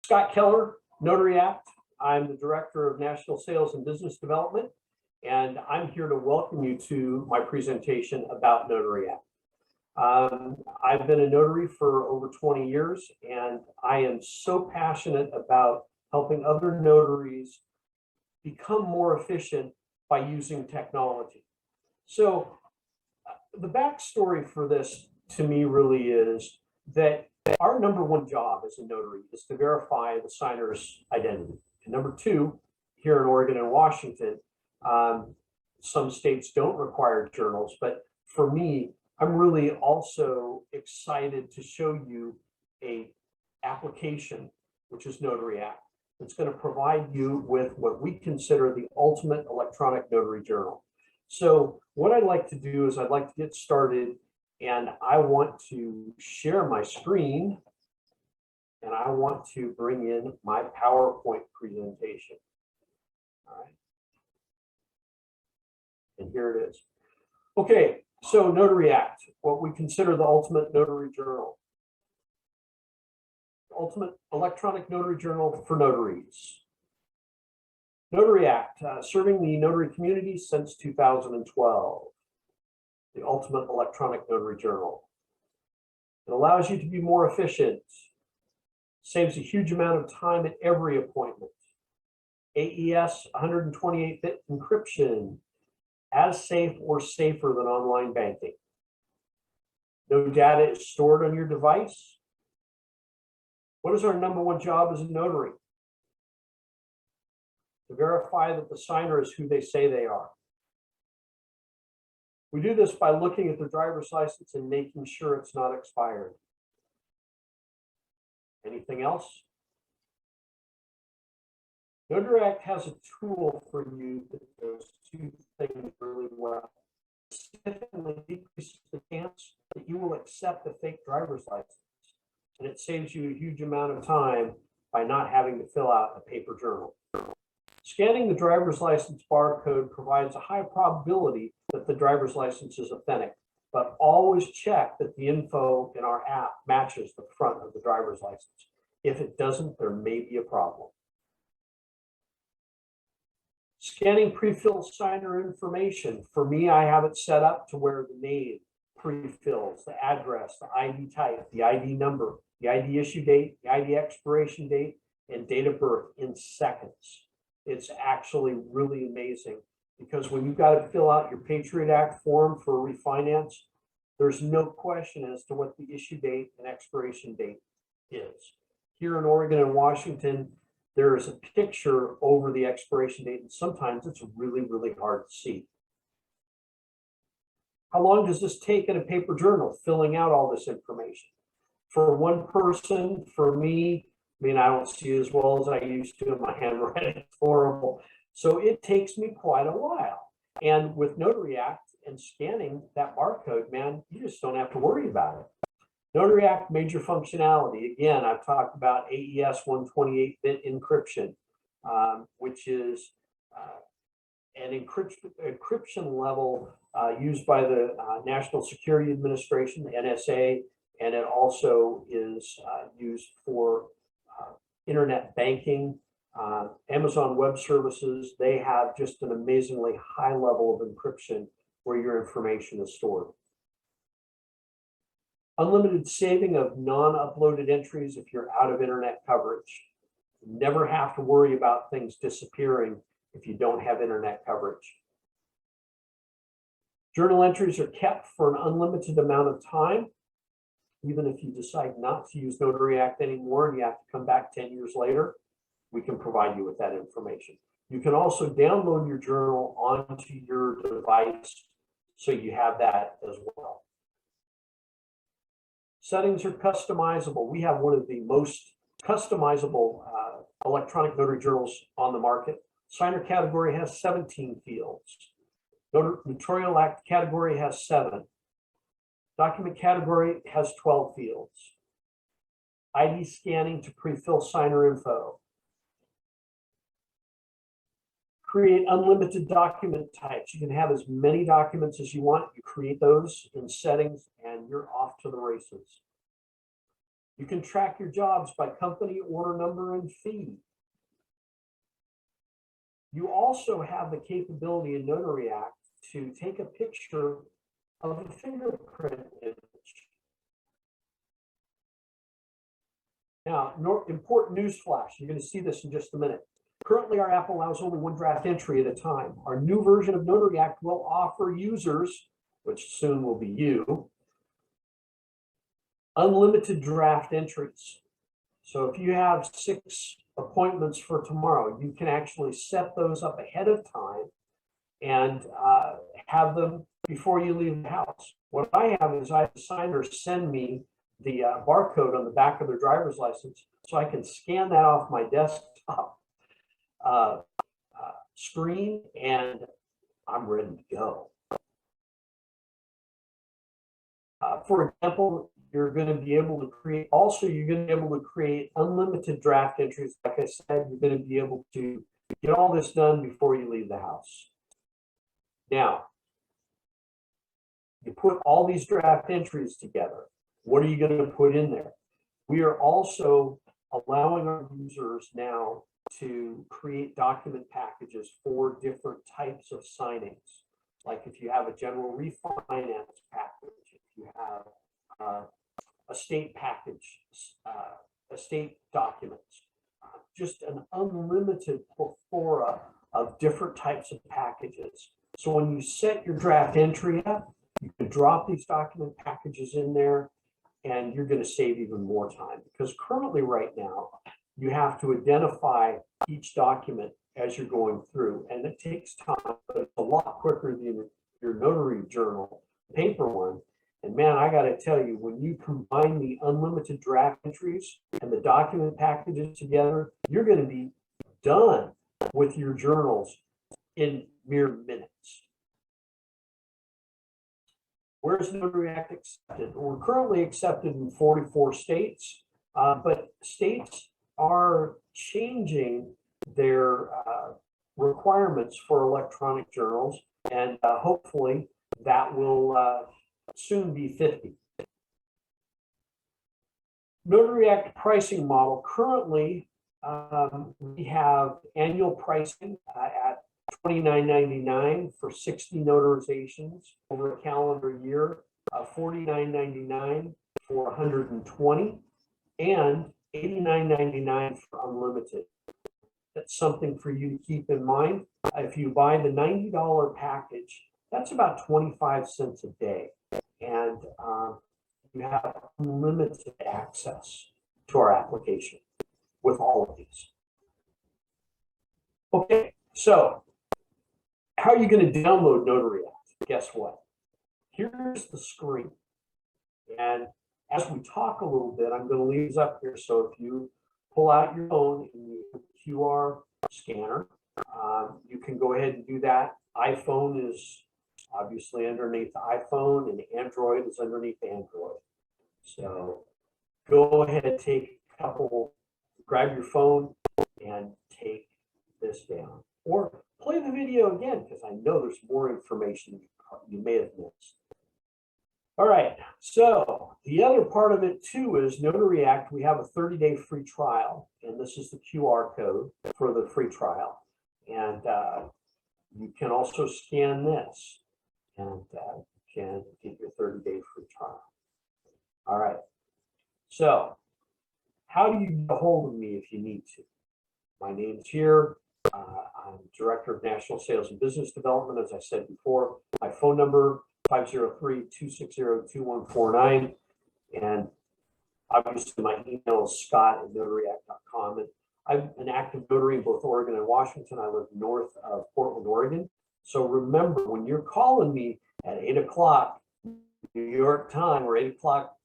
Scott Keller, NotaryAct. I'm the Director of National Sales and Business Development, and I'm here to welcome you to my presentation about NotaryAct. I've been a notary for over 20 years, and I am so passionate about helping other notaries become more efficient by using technology. So the backstory for this to me really is that our number one job as a notary is to verify the signer's identity. And number two, here in Oregon and Washington, some states don't require journals, but for me, I'm really also excited to show you a application, which is NotaryAct. It's going to provide you with what we consider the ultimate electronic notary journal. So what I'd like to do is I'd like to get started, and I want to share my screen, and I want to bring in my PowerPoint presentation. All right. And here it is. Okay, so NotaryAct, what we consider the ultimate notary journal. Ultimate electronic notary journal for notaries. NotaryAct, serving the notary community since 2012. The ultimate electronic notary journal. It allows you to be more efficient, saves a huge amount of time at every appointment. AES 128-bit encryption, as safe or safer than online banking. No data is stored on your device. What is our number one job as a notary? To verify that the signer is who they say they are. We do this by looking at their driver's license and making sure it's not expired. Anything else? NotaryAct has a tool for you that does two things really well. It significantly decreases the chance that you will accept a fake driver's license, and it saves you a huge amount of time by not having to fill out a paper journal. Scanning the driver's license barcode provides a high probability that the driver's license is authentic, but always check that the info in our app matches the front of the driver's license. If it doesn't, there may be a problem. Scanning pre-filled signer information. For me, I have it set up to where the name pre-fills, the address, the ID type, the ID number, the ID issue date, the ID expiration date, and date of birth in seconds. It's actually really amazing because when you've got to fill out your Patriot Act form for a refinance, there's no question as to what the issue date and expiration date is. Here in Oregon and Washington, there is a picture over the expiration date, and sometimes it's really, really hard to see. How long does this take in a paper journal, filling out all this information? For one person, for me, I mean, I don't see as well as I used to, and my handwriting is horrible. So it takes me quite a while. And with NotaryAct and scanning that barcode, man, you just don't have to worry about it. NotaryAct major functionality. Again, I've talked about AES 128-bit encryption, which is an encryption level used by the National Security Administration, the NSA, and it also is used for internet banking, Amazon Web Services. They have just an amazingly high level of encryption where your information is stored. Unlimited saving of non-uploaded entries if you're out of internet coverage. You never have to worry about things disappearing if you don't have internet coverage. Journal entries are kept for an unlimited amount of time. Even if you decide not to use NotaryAct anymore and you have to come back 10 years later, we can provide you with that information. You can also download your journal onto your device so you have that as well. Settings are customizable. We have one of the most customizable electronic notary journals on the market. Signer category has 17 fields. Notarial Act category has 7. Document category has 12 fields. ID scanning to pre-fill signer info. Create unlimited document types. You can have as many documents as you want. You create those in settings and you're off to the races. You can track your jobs by company, order number, and fee. You also have the capability in NotaryAct to take a picture of a fingerprint image. Now, important news flash. You're going to see this in just a minute. Currently, our app allows only one draft entry at a time. Our new version of NotaryAct will offer users, which soon will be you, unlimited draft entries. So if you have 6 appointments for tomorrow, you can actually set those up ahead of time and have them before you leave the house. What I have is I have signers send me the barcode on the back of their driver's license so I can scan that off my desktop screen and I'm ready to go. For example, you're going to be able to create, you're going to be able to create unlimited draft entries. Like I said, you're going to be able to get all this done before you leave the house. Now, you put all these draft entries together. What are you going to put in there? We are also allowing our users now to create document packages for different types of signings. Like if you have a general refinance package, if you have estate package, estate documents, just an unlimited plethora of different types of packages. So when you set your draft entry up, you can drop these document packages in there and you're going to save even more time, because currently right now you have to identify each document as you're going through, and it takes time, but it's a lot quicker than your notary journal paper one. And man, I got to tell you, when you combine the unlimited draft entries and the document packages together, you're going to be done with your journals in mere minutes. Where's NotaryAct accepted? We're currently accepted in 44 states, but states are changing their requirements for electronic journals, and hopefully that will soon be 50. NotaryAct pricing model. Currently, we have annual pricing at $29.99 for 60 notarizations over a calendar year, $49.99 for 120, and $89.99 for unlimited. That's something for you to keep in mind. If you buy the $90 package, that's about 25 cents a day. And you have unlimited access to our application with all of these. Okay, so how are you going to download NotaryAct? Guess what? Here's the screen. And as we talk a little bit, I'm going to leave this up here. So if you pull out your phone and you have a QR scanner, you can go ahead and do that. iPhone is obviously underneath the iPhone and Android is underneath Android. So go ahead, take a couple, grab your phone and take this down. Or play the video again, because I know there's more information you may have missed. All right, so the other part of it too is NotaryAct. We have a 30-day free trial, and this is the QR code for the free trial. And you can also scan this, and you can get your 30-day free trial. All right, so how do you get a hold of me if you need to? My name's here. I'm Director of National Sales and Business Development, as I said before. My phone number, 503-260-2149. And obviously my email is scott@notaract.com. And I'm an active notary in both Oregon and Washington. I live north of Portland, Oregon. So remember, when you're calling me at 8 o'clock New York time or 8 o'clock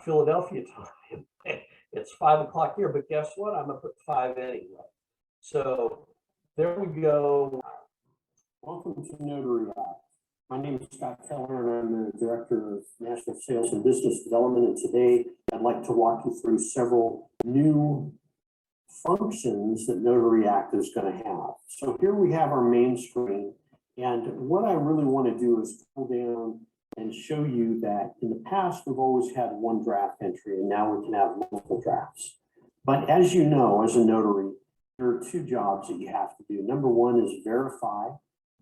Philadelphia time, it's 5 o'clock here, but guess what? I'm gonna put 5 anyway. So there we go. Welcome to NotaryAct. My name is Scott Keller, and I'm the Director of National Sales and Business Development. And today I'd like to walk you through several new functions that NotaryAct is going to have. So here we have our main screen. And what I really want to do is pull down and and show you that in the past, we've always had one draft entry, and now we can have multiple drafts. But as you know, as a notary, there are two jobs that you have to do. Number one is verify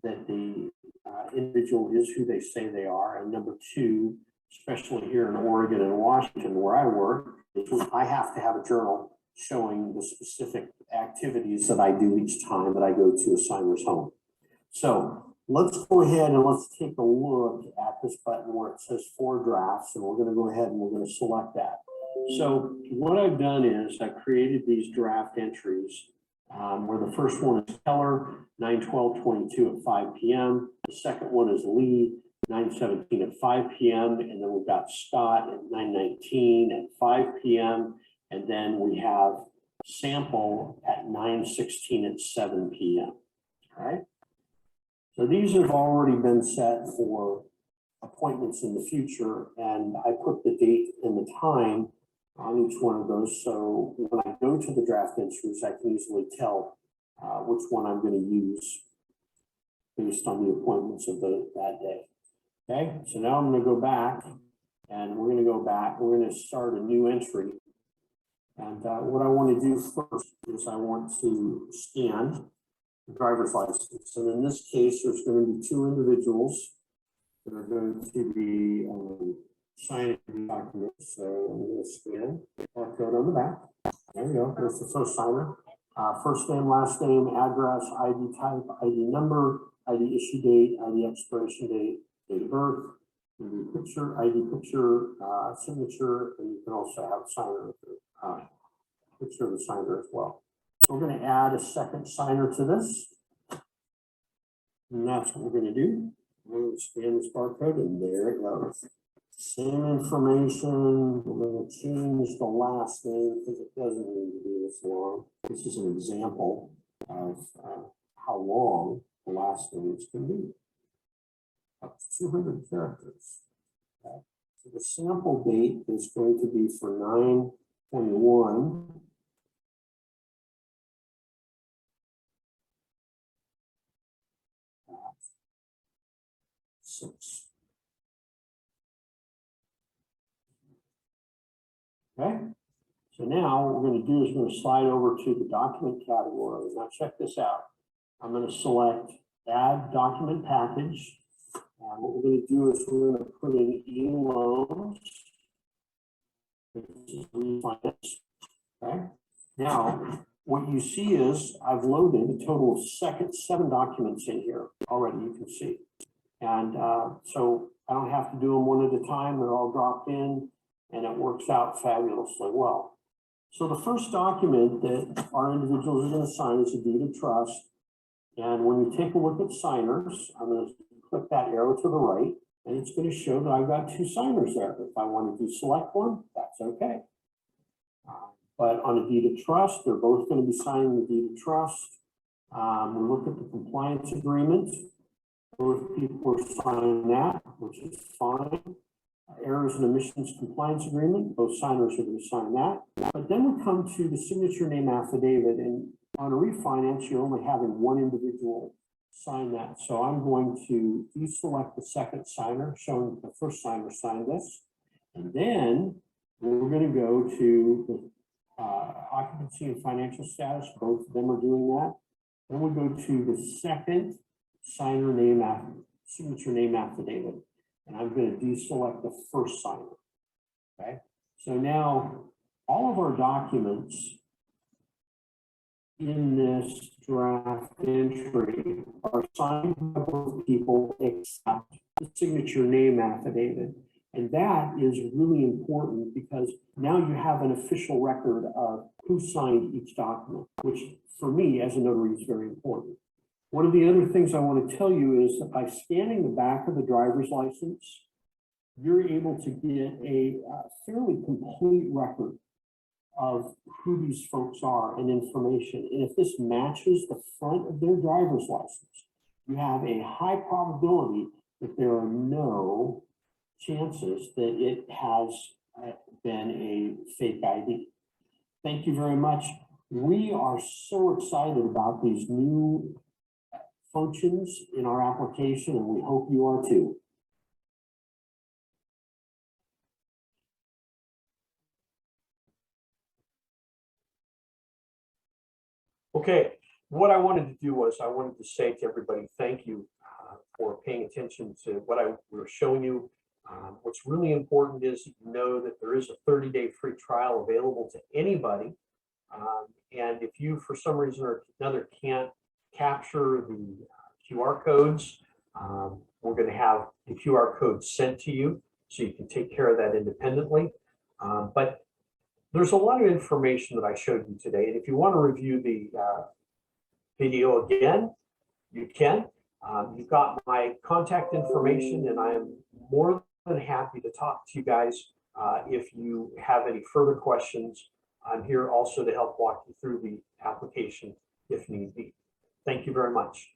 that the individual is who they say they are. And number two, especially here in Oregon and Washington, where I work, I have to have a journal showing the specific activities that I do each time that I go to a signer's home. So let's go ahead and let's take a look at this button where it says 4 drafts, and we're going to go ahead and we're going to select that. So what I've done is I created these draft entries where the first one is Keller, 9/12/22 at 5 p.m. The second one is Lee, 9/17 at 5 p.m. And then we've got Scott at 9/19 at 5 p.m. And then we have Sample at 9/16 at 7 p.m. All right. So these have already been set for appointments in the future, and I put the date and the time on each one of those. So when I go to the draft entries, I can easily tell which one I'm going to use based on the appointments of that day. Okay, so now I'm going to go back, and we're going to go back. We're going to start a new entry. And what I want to do first is I want to scan the driver's license. And in this case, there's going to be 2 individuals that are going to be signing the document. So I'm going to scan the barcode on the back. There we go. There's the first signer. First name, last name, address, ID type, ID number, ID issue date, ID expiration date, date of birth, ID picture, signature, and you can also have a signer, picture of the signer as well. So we're going to add a second signer to this. And that's what we're going to do. We're going to scan this barcode, and there it goes. Same information. We're going to change the last name because it doesn't need to be this long. This is an example of how long the last names can be. Up to 200 characters. Okay. So the sample date is going to be for 9/21. Okay, so now what we're going to do is we're going to slide over to the document category. Now check this out. I'm going to select Add Document Package. And what we're going to do is we're going to put in e-loans. Okay. Now, what you see is I've loaded a total of 7 documents in here already, you can see. And so I don't have to do them one at a time. They're all dropped in, and it works out fabulously well. So the first document that our individuals are going to sign is a deed of trust. And when you take a look at signers, I'm going to click that arrow to the right, and it's going to show that I've got 2 signers there. If I wanted to select one, that's okay. But on a deed of trust, they're both going to be signing the deed of trust. We look at the compliance agreement. Both people are signing that, which is fine. Errors and omissions compliance agreement, both signers are going to sign that. But then we come to the signature name affidavit, and on a refinance, you're only having one individual sign that. So I'm going to deselect the second signer, showing the first signer signed this. And then we're going to go to the occupancy and financial status. Both of them are doing that. Then we go to the second signer name, signature name affidavit. And I'm going to deselect the first signer. Okay. So now all of our documents in this draft entry are signed by both people except the signature name affidavit. And that is really important because now you have an official record of who signed each document, which for me as a notary is very important. One of the other things I want to tell you is that by scanning the back of the driver's license, you're able to get a fairly complete record of who these folks are and information. And if this matches the front of their driver's license, you have a high probability that there are no chances that it has been a fake ID. Thank you very much. We are so excited about these new functions in our application, and we hope you are too. Okay, what I wanted to do was I wanted to say to everybody, thank you for paying attention to what I was showing you. What's really important is you know that there is a 30-day free trial available to anybody. And if you, for some reason or another, can't capture the QR codes, we're going to have the QR code sent to you so you can take care of that independently. But there's a lot of information that I showed you today. And if you want to review the video again, you can. You've got my contact information, and I am more than happy to talk to you guys if you have any further questions. I'm here also to help walk you through the application if need be. Thank you very much.